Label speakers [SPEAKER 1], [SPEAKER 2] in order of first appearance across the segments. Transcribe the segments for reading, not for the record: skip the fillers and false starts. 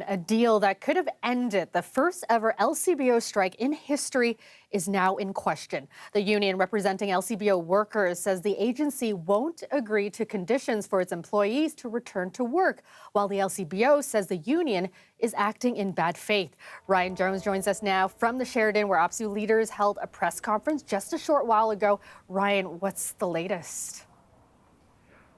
[SPEAKER 1] A deal that could have ended the first ever LCBO strike in history is now in question. The union representing LCBO workers says the agency won't agree to conditions for its employees to return to work, while the LCBO says the union is acting in bad faith. Ryan Jones joins us now from the Sheridan, where OPSEU leaders held a press conference just a short while ago. Ryan, what's the latest?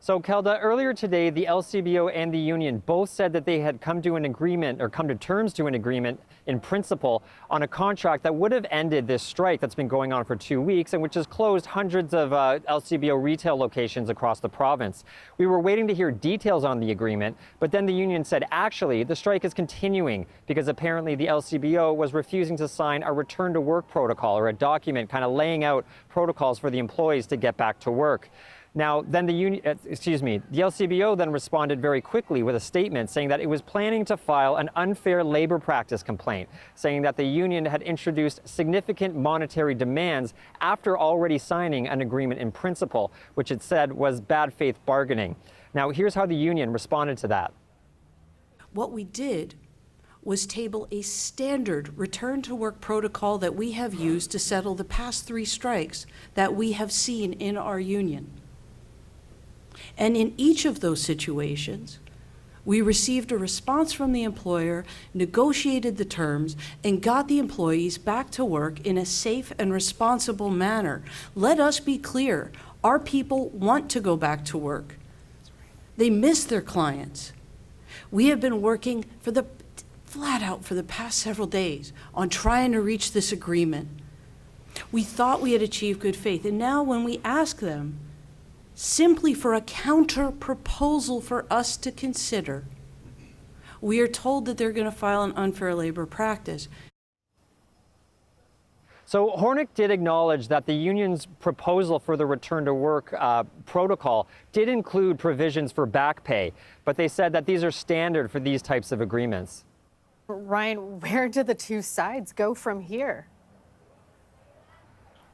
[SPEAKER 2] So, Kelda, earlier today, the LCBO and the union both said that they had come to an agreement or come to terms to an agreement in principle on a contract that would have ended this strike that's been going on for 2 weeks and which has closed hundreds of LCBO retail locations across the province. We were waiting to hear details on the agreement, but then the union said, actually, the strike is continuing because apparently the LCBO was refusing to sign a return to work protocol or a document kind of laying out protocols for the employees to get back to work. Now, then the LCBO then responded very quickly with a statement saying that it was planning to file an unfair labor practice complaint, saying that the union had introduced significant monetary demands after already signing an agreement in principle, which it said was bad faith bargaining. Now, here's how the union responded to that.
[SPEAKER 3] What we did was table a standard return to work protocol that we have used to settle the past 3 strikes that we have seen in our union. And in each of those situations, we received a response from the employer, negotiated the terms, and got the employees back to work in a safe and responsible manner. Let us be clear, our people want to go back to work. They miss their clients. We have been working flat out for the past several days on trying to reach this agreement. We thought we had achieved good faith, and now when we ask them simply for a counter proposal for us to consider, we are told that they're going to file an unfair labor practice.
[SPEAKER 2] So Hornick did acknowledge that the union's proposal for the return to work protocol did include provisions for back pay, but they said that these are standard for these types of agreements.
[SPEAKER 1] Ryan, where do the two sides go from here?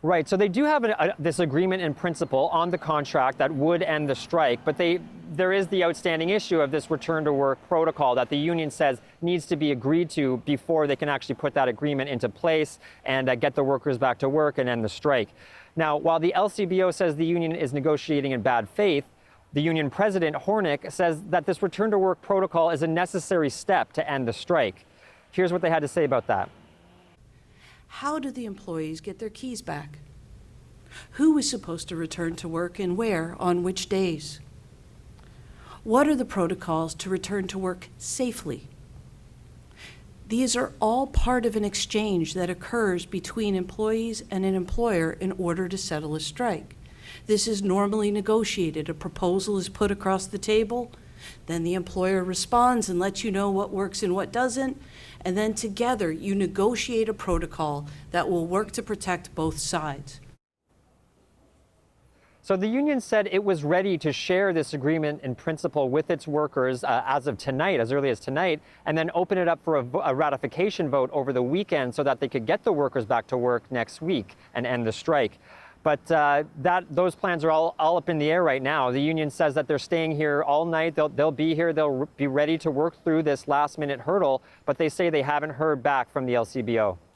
[SPEAKER 2] Right, so they do have this agreement in principle on the contract that would end the strike, but there is the outstanding issue of this return to work protocol that the union says needs to be agreed to before they can actually put that agreement into place and get the workers back to work and end the strike. Now, while the LCBO says the union is negotiating in bad faith, the union president, Hornick, says that this return to work protocol is a necessary step to end the strike. Here's what they had to say about that.
[SPEAKER 3] How do the employees get their keys back? Who is supposed to return to work and where, on which days? What are the protocols to return to work safely? These are all part of an exchange that occurs between employees and an employer in order to settle a strike. This is normally negotiated. A proposal is put across the table, then the employer responds and lets you know what works and what doesn't, and then together you negotiate a protocol that will work to protect both sides.
[SPEAKER 2] So the union said it was ready to share this agreement in principle with its workers as of tonight, as early as tonight, and then open it up for a ratification vote over the weekend so that they could get the workers back to work next week and end the strike. But those plans are all up in the air right now. The union says that they're staying here all night. They'll be here. They'll be ready to work through this last-minute hurdle, but they say they haven't heard back from the LCBO.